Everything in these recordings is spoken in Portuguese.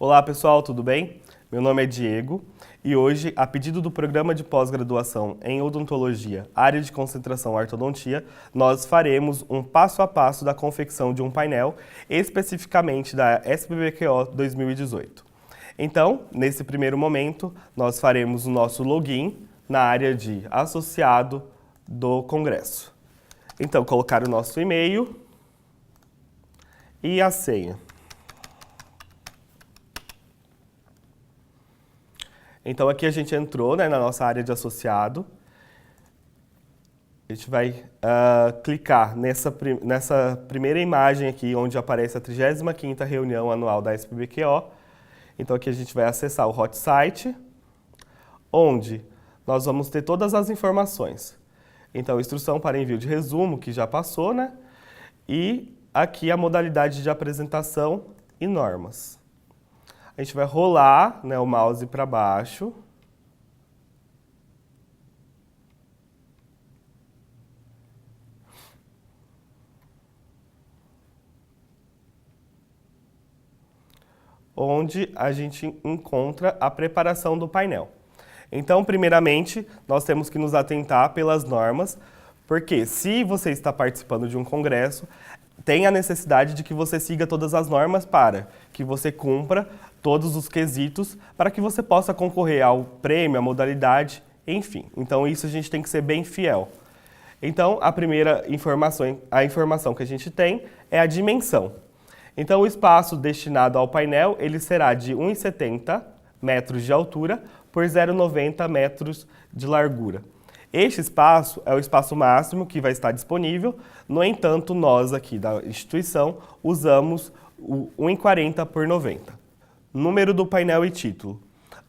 Olá pessoal, tudo bem? Meu nome é Diego e hoje, a pedido do Programa de Pós-Graduação em Odontologia, Área de Concentração Ortodontia, nós faremos um passo a passo da confecção de um painel, especificamente da SBBQO 2018. Então, nesse primeiro momento, nós faremos o nosso login na área de associado do congresso. Então, colocar o nosso e-mail e a senha. Então aqui a gente entrou, né, na nossa área de associado. A gente vai clicar nessa primeira imagem aqui, onde aparece a 35ª reunião anual da SBBQO. Então aqui a gente vai acessar o hot site, onde nós vamos ter todas as informações. Então, instrução para envio de resumo, que já passou, né? E aqui a modalidade de apresentação e normas. A gente vai rolar, né, o mouse para baixo. Onde a gente encontra a preparação do painel. Então, primeiramente, nós temos que nos atentar pelas normas, porque se você está participando de um congresso, tem a necessidade de que você siga todas as normas para que você cumpra todos os quesitos para que você possa concorrer ao prêmio, à modalidade, enfim. Então, isso a gente tem que ser bem fiel. Então, a primeira informação que a gente tem é a dimensão. Então, o espaço destinado ao painel, ele será de 1,70 metros de altura por 0,90 metros de largura. Este espaço é o espaço máximo que vai estar disponível, no entanto, nós aqui da instituição usamos o 1,40 por 90. Número do painel e título.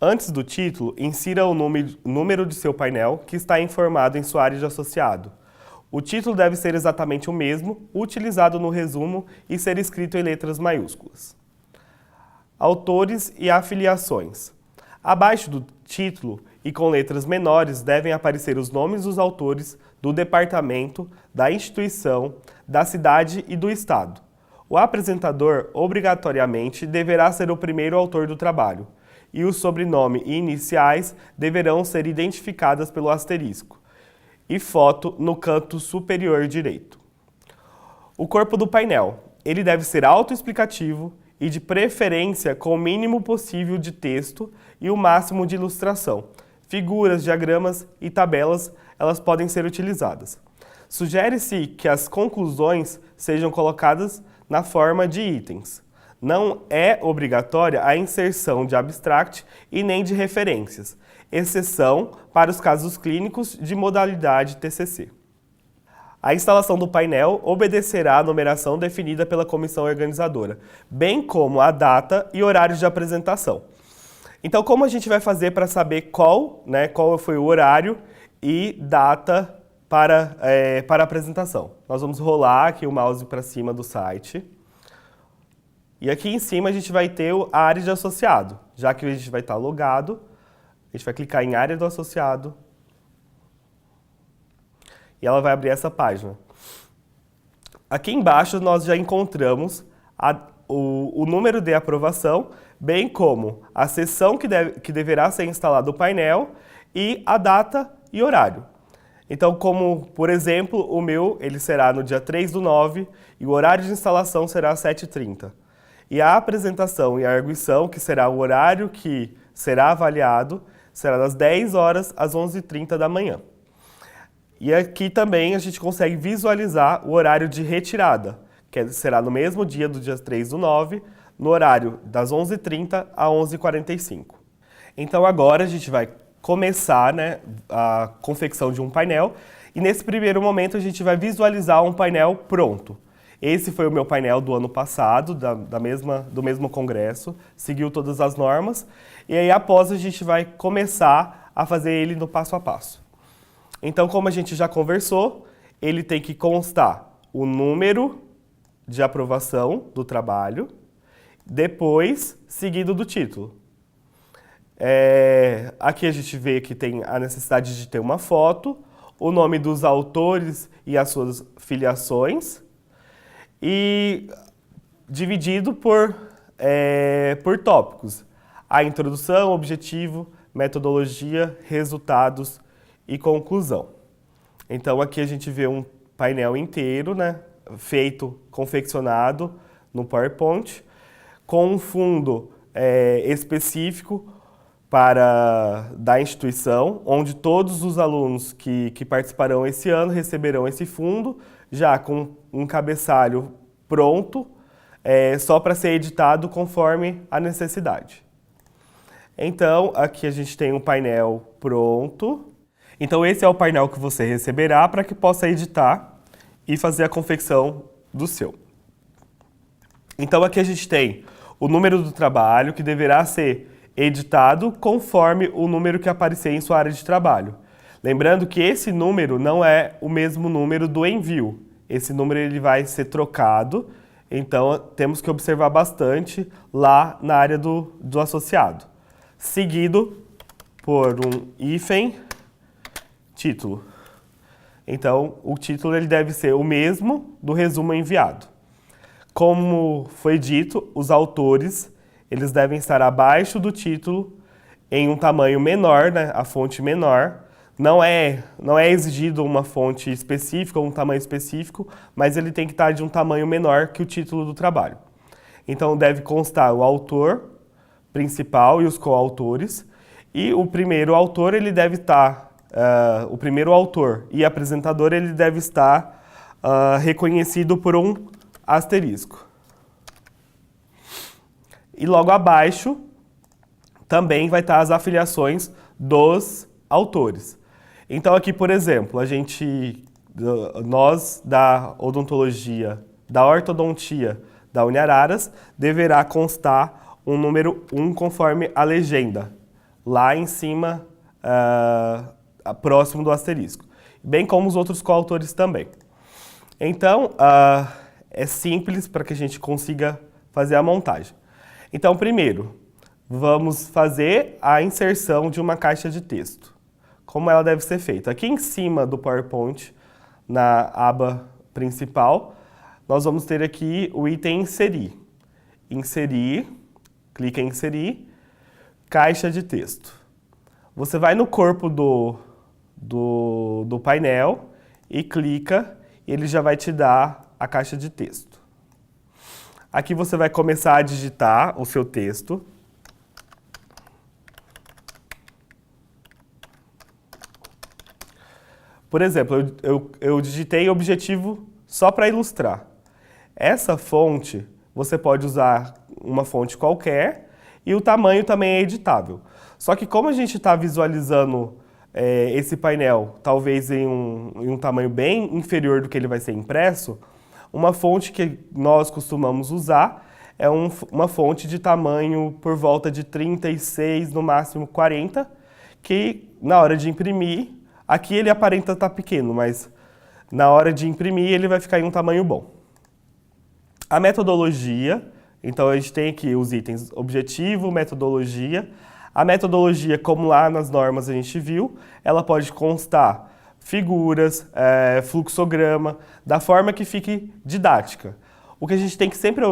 Antes do título, insira o número de seu painel que está informado em sua área de associado. O título deve ser exatamente o mesmo, utilizado no resumo e ser escrito em letras maiúsculas. Autores e afiliações. Abaixo do título e com letras menores devem aparecer os nomes dos autores, do departamento, da instituição, da cidade e do estado. O apresentador, obrigatoriamente, deverá ser o primeiro autor do trabalho, e o sobrenome e iniciais deverão ser identificadas pelo asterisco, e foto no canto superior direito. O corpo do painel. Ele deve ser autoexplicativo e, de preferência, com o mínimo possível de texto e o máximo de ilustração. Figuras, diagramas e tabelas, elas podem ser utilizadas. Sugere-se que as conclusões sejam colocadas na forma de itens. Não é obrigatória a inserção de abstract e nem de referências, exceção para os casos clínicos de modalidade TCC. A instalação do painel obedecerá à numeração definida pela comissão organizadora, bem como a data e horário de apresentação. Então, como a gente vai fazer para saber qual foi o horário e data para a apresentação? Nós vamos rolar aqui o mouse para cima do site. E aqui em cima a gente vai ter a área de associado. Já que a gente vai estar logado, a gente vai clicar em área do associado. E ela vai abrir essa página. Aqui embaixo nós já encontramos o número de aprovação, bem como a sessão que deverá ser instalado o painel e a data e horário. Então, como, por exemplo, o meu, ele será no dia 3/9 e o horário de instalação será às 7h30. E a apresentação e a arguição, que será o horário que será avaliado, será das 10 horas às 11h30 da manhã. E aqui também a gente consegue visualizar o horário de retirada, que será no mesmo dia do dia 3/9, no horário das 11h30 a 11h45. Então agora a gente vai começar, né, a confecção de um painel e nesse primeiro momento a gente vai visualizar um painel pronto. Esse foi o meu painel do ano passado, do mesmo congresso, seguiu todas as normas e aí após a gente vai começar a fazer ele no passo a passo. Então, como a gente já conversou, ele tem que constar o número de aprovação do trabalho, depois seguido do título. Aqui a gente vê que tem a necessidade de ter uma foto, o nome dos autores e as suas filiações, e dividido por por tópicos. A introdução, objetivo, metodologia, resultados e conclusão. Então aqui a gente vê um painel inteiro, né, feito, confeccionado no PowerPoint, com um fundo específico da instituição, onde todos os alunos que participarão esse ano receberão esse fundo, já com um cabeçalho pronto, só para ser editado conforme a necessidade. Então, aqui a gente tem um painel pronto. Então, esse é o painel que você receberá para que possa editar e fazer a confecção do seu. Então, aqui a gente tem o número do trabalho, que deverá ser editado conforme o número que aparecer em sua área de trabalho. Lembrando que esse número não é o mesmo número do envio. Esse número ele vai ser trocado, então temos que observar bastante lá na área do associado. Seguido por um hífen título. Então, o título ele deve ser o mesmo do resumo enviado. Como foi dito, os autores eles devem estar abaixo do título em um tamanho menor, né, a fonte menor. Não é exigido uma fonte específica ou um tamanho específico, mas ele tem que estar de um tamanho menor que o título do trabalho. Então, deve constar o autor principal e os coautores. E o primeiro autor, ele deve estar, o primeiro autor e apresentador, ele deve estar reconhecido por um asterisco. E logo abaixo também vai estar as afiliações dos autores. Então aqui, por exemplo, nós da odontologia, da ortodontia da Uniararas, deverá constar um número 1 conforme a legenda, lá em cima, próximo do asterisco, bem como os outros coautores também. Então, é simples para que a gente consiga fazer a montagem. Então, primeiro, vamos fazer a inserção de uma caixa de texto. Como ela deve ser feita? Aqui em cima do PowerPoint, na aba principal, nós vamos ter aqui o item Inserir. Inserir, clica em Inserir, caixa de texto. Você vai no corpo do painel e clica, e ele já vai te dar a caixa de texto. Aqui você vai começar a digitar o seu texto. Por exemplo, eu digitei objetivo só para ilustrar. Essa fonte, você pode usar uma fonte qualquer e o tamanho também é editável. Só que como a gente está visualizando esse painel, talvez em um tamanho bem inferior do que ele vai ser impresso, uma fonte que nós costumamos usar é uma fonte de tamanho por volta de 36, no máximo 40, que na hora de imprimir, aqui ele aparenta estar pequeno, mas na hora de imprimir ele vai ficar em um tamanho bom. A metodologia, então a gente tem aqui os itens objetivo, metodologia. A metodologia, como lá nas normas a gente viu, ela pode constar figuras, fluxograma, da forma que fique didática. O que a gente tem que sempre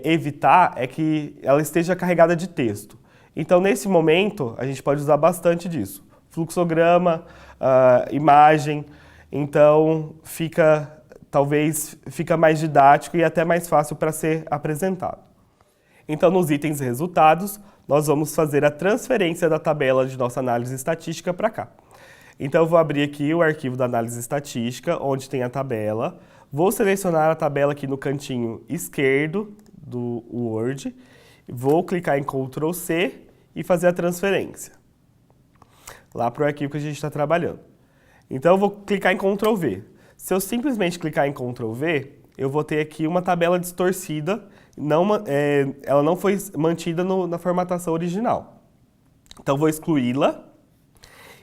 evitar é que ela esteja carregada de texto. Então, nesse momento, a gente pode usar bastante disso. Fluxograma, imagem, então talvez fica mais didático e até mais fácil para ser apresentado. Então, nos itens resultados, nós vamos fazer a transferência da tabela de nossa análise estatística para cá. Então, eu vou abrir aqui o arquivo da análise estatística, onde tem a tabela. Vou selecionar a tabela aqui no cantinho esquerdo do Word. Vou clicar em Ctrl C e fazer a transferência lá para o arquivo que a gente está trabalhando. Então, eu vou clicar em Ctrl V. Se eu simplesmente clicar em Ctrl V, eu vou ter aqui uma tabela distorcida, ela não foi mantida na formatação original. Então, vou excluí-la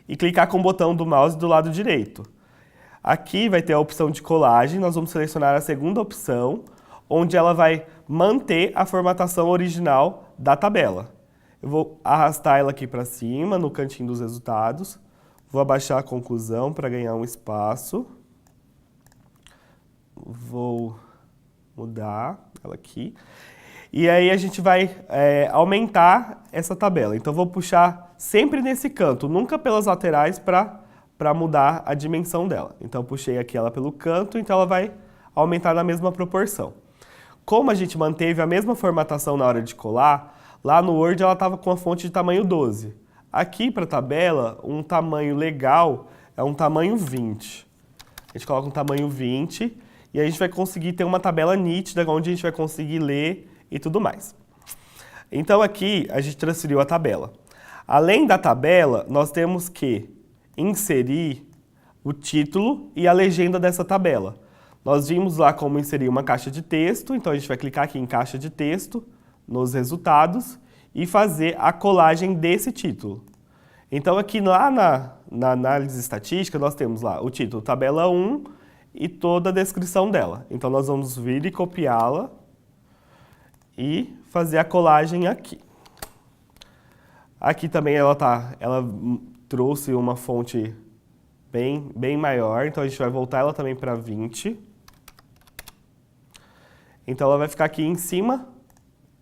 e clicar com o botão do mouse do lado direito. Aqui vai ter a opção de colagem, nós vamos selecionar a segunda opção, onde ela vai manter a formatação original da tabela. Eu vou arrastar ela aqui para cima, no cantinho dos resultados. Vou abaixar a conclusão para ganhar um espaço. Vou mudar ela aqui. E aí a gente vai aumentar essa tabela. Então, vou puxar sempre nesse canto, nunca pelas laterais para mudar a dimensão dela. Então, puxei aqui ela pelo canto, então ela vai aumentar na mesma proporção. Como a gente manteve a mesma formatação na hora de colar, lá no Word ela estava com a fonte de tamanho 12. Aqui para a tabela, um tamanho legal é um tamanho 20. A gente coloca um tamanho 20 e a gente vai conseguir ter uma tabela nítida, onde a gente vai conseguir ler e tudo mais. Então aqui a gente transferiu a tabela. Além da tabela, nós temos que inserir o título e a legenda dessa tabela. Nós vimos lá como inserir uma caixa de texto, então a gente vai clicar aqui em caixa de texto, nos resultados, e fazer a colagem desse título. Então aqui lá na análise estatística, nós temos lá o título tabela 1 e toda a descrição dela. Então nós vamos vir e copiá-la e fazer a colagem aqui. Aqui também ela trouxe uma fonte bem maior, então a gente vai voltar ela também para 20. Então ela vai ficar aqui em cima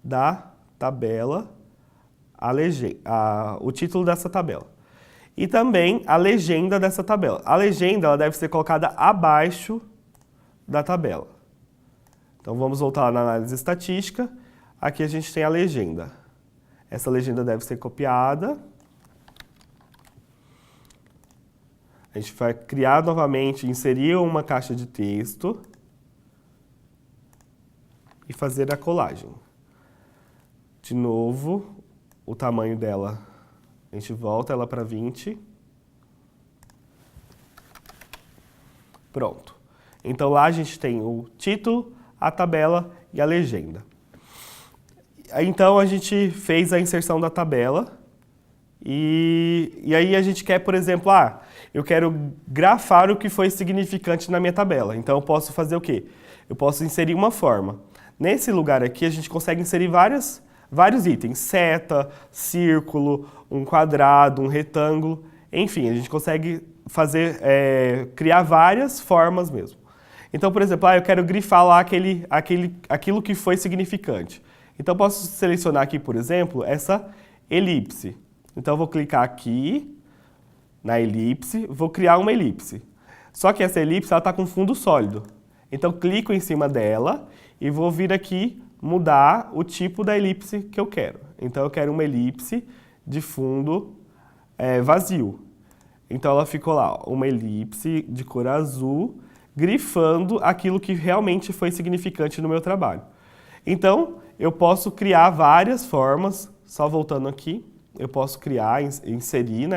da tabela, o título dessa tabela. E também a legenda dessa tabela. A legenda ela deve ser colocada abaixo da tabela. Então vamos voltar lá na análise estatística. Aqui a gente tem a legenda. Essa legenda deve ser copiada. A gente vai criar novamente, inserir uma caixa de texto e fazer a colagem. De novo, o tamanho dela, a gente volta ela para 20. Pronto. Então lá a gente tem o título, a tabela e a legenda. Então a gente fez a inserção da tabela e aí a gente quer, por exemplo, eu quero grafar o que foi significante na minha tabela. Então eu posso fazer o quê? Eu posso inserir uma forma. Nesse lugar aqui a gente consegue inserir vários itens, seta, círculo, um quadrado, um retângulo, enfim, a gente consegue criar várias formas mesmo. Então, por exemplo, eu quero grifar lá aquilo que foi significante. Então, eu posso selecionar aqui, por exemplo, essa elipse. Então, eu vou clicar aqui na elipse, vou criar uma elipse. Só que essa elipse está com fundo sólido. Então, clico em cima dela e vou vir aqui mudar o tipo da elipse que eu quero. Então, eu quero uma elipse de fundo vazio. Então, ela ficou lá, uma elipse de cor azul, grifando aquilo que realmente foi significante no meu trabalho. Então, eu posso criar várias formas, só voltando aqui, eu posso criar, inserir,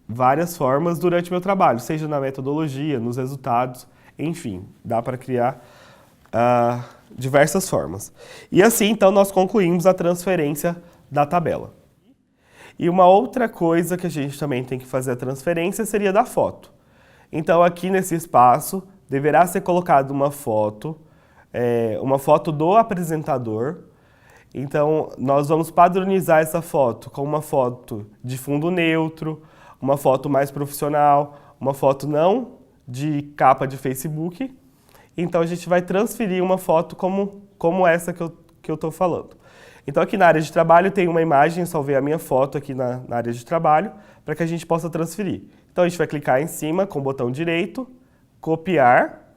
várias formas durante o meu trabalho, seja na metodologia, nos resultados, enfim, dá para criar diversas formas. E assim, então, nós concluímos a transferência da tabela. E uma outra coisa que a gente também tem que fazer a transferência seria da foto. Então, aqui nesse espaço, deverá ser colocada uma foto do apresentador. Então, nós vamos padronizar essa foto com uma foto de fundo neutro, uma foto mais profissional, uma foto não de capa de Facebook. Então, a gente vai transferir uma foto como essa que eu estou falando. Então, aqui na área de trabalho tem uma imagem, salvei a minha foto aqui na área de trabalho, para que a gente possa transferir. Então, a gente vai clicar em cima com o botão direito, copiar.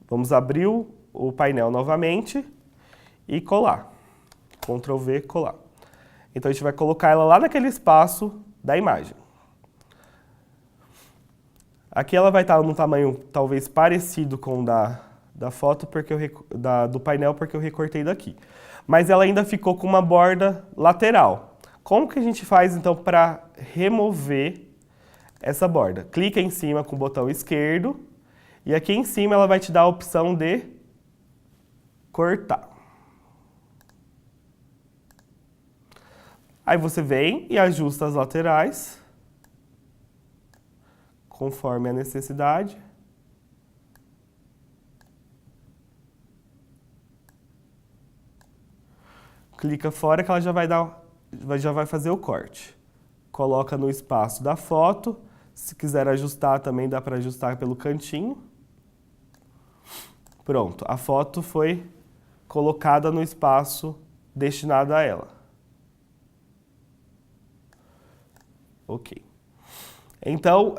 Vamos abrir o painel novamente e colar. Ctrl V, colar. Então, a gente vai colocar ela lá naquele espaço da imagem. Aqui ela vai estar num tamanho talvez parecido com o da foto, do painel, porque eu recortei daqui. Mas ela ainda ficou com uma borda lateral. Como que a gente faz, então, para remover essa borda? Clica em cima com o botão esquerdo e aqui em cima ela vai te dar a opção de cortar. Aí você vem e ajusta as laterais conforme a necessidade. Clica fora que ela já vai fazer o corte. Coloca no espaço da foto. Se quiser ajustar também dá para ajustar pelo cantinho. Pronto, a foto foi colocada no espaço destinado a ela. Ok. Então,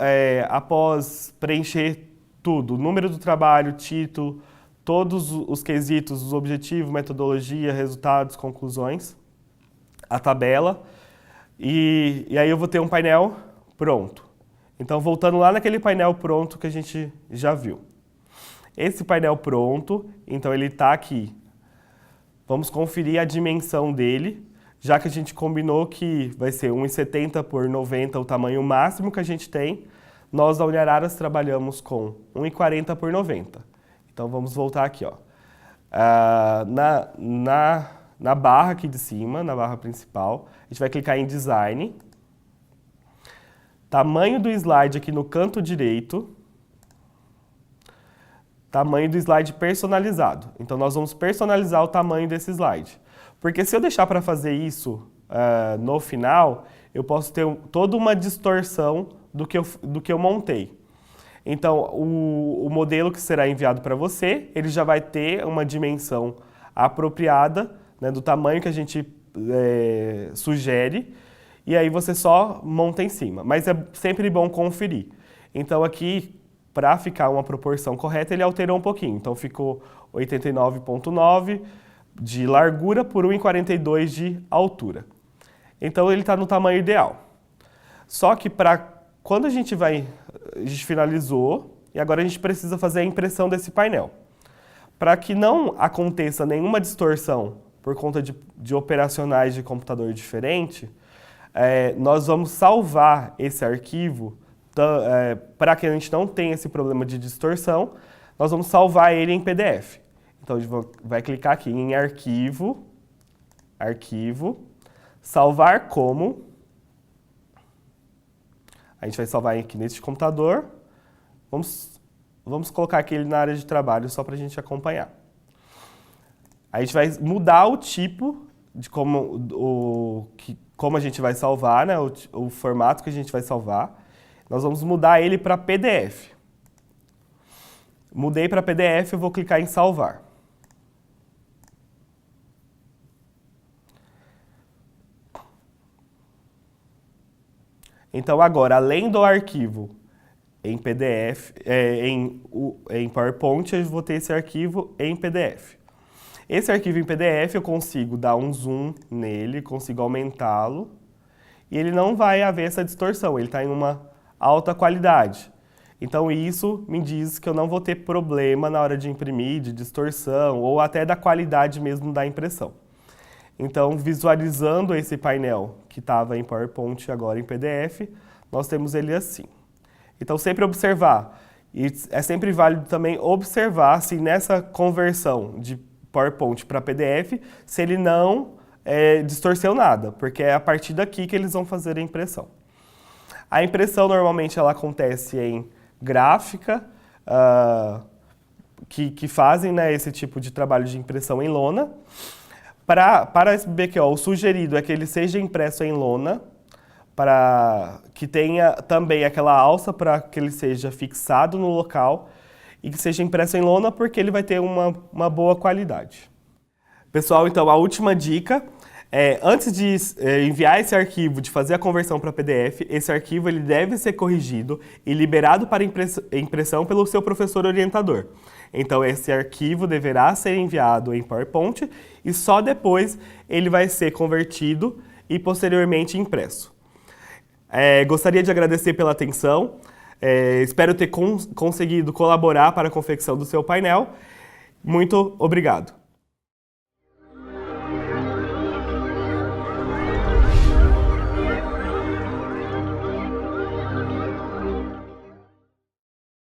após preencher tudo, número do trabalho, título, todos os quesitos, os objetivos, metodologia, resultados, conclusões, a tabela, e aí eu vou ter um painel pronto. Então, voltando lá naquele painel pronto que a gente já viu. Esse painel pronto, então ele está aqui. Vamos conferir a dimensão dele, já que a gente combinou que vai ser 1,70 por 90 o tamanho máximo que a gente tem. Nós da Uniararas trabalhamos com 1,40 por 90. Então vamos voltar aqui, ó. Na barra aqui de cima, na barra principal, a gente vai clicar em Design. Tamanho do slide aqui no canto direito. Tamanho do slide personalizado. Então nós vamos personalizar o tamanho desse slide. Porque se eu deixar para fazer isso no final, eu posso ter toda uma distorção do que eu montei. Então, o modelo que será enviado para você, ele já vai ter uma dimensão apropriada, né, do tamanho que a gente sugere, e aí você só monta em cima. Mas é sempre bom conferir. Então aqui, para ficar uma proporção correta, ele alterou um pouquinho. Então ficou 89,9 de largura por 1,42 de altura. Então ele está no tamanho ideal. Só que quando a gente finalizou, e agora a gente precisa fazer a impressão desse painel. Para que não aconteça nenhuma distorção por conta de operacionais de computador diferente, nós vamos salvar esse arquivo, para que a gente não tenha esse problema de distorção, nós vamos salvar ele em PDF. Então a gente vai clicar aqui em Arquivo, Arquivo, Salvar como. A gente vai salvar aqui neste computador. Vamos colocar aqui ele na área de trabalho só para a gente acompanhar. A gente vai mudar o tipo de como a gente vai salvar, né? O formato que a gente vai salvar. Nós vamos mudar ele para PDF. Mudei para PDF, eu vou clicar em Salvar. Então agora, além do arquivo em PDF, em PowerPoint, eu vou ter esse arquivo em PDF. Esse arquivo em PDF eu consigo dar um zoom nele, consigo aumentá-lo, e ele não vai haver essa distorção, ele está em uma alta qualidade. Então isso me diz que eu não vou ter problema na hora de imprimir, de distorção, ou até da qualidade mesmo da impressão. Então, visualizando esse painel que estava em PowerPoint agora em PDF, nós temos ele assim. Então, sempre observar. E é sempre válido também observar se nessa conversão de PowerPoint para PDF, se ele não distorceu nada, porque é a partir daqui que eles vão fazer a impressão. A impressão, normalmente, ela acontece em gráfica, que fazem, né, esse tipo de trabalho de impressão em lona. Para a SBQO, o sugerido é que ele seja impresso em lona, para que tenha também aquela alça para que ele seja fixado no local e que seja impresso em lona porque ele vai ter uma boa qualidade. Pessoal, então a última dica antes de enviar esse arquivo, de fazer a conversão para PDF, esse arquivo ele deve ser corrigido e liberado para impressão pelo seu professor orientador. Então esse arquivo deverá ser enviado em PowerPoint e só depois ele vai ser convertido e posteriormente impresso. Gostaria de agradecer pela atenção, espero ter conseguido colaborar para a confecção do seu painel. Muito obrigado!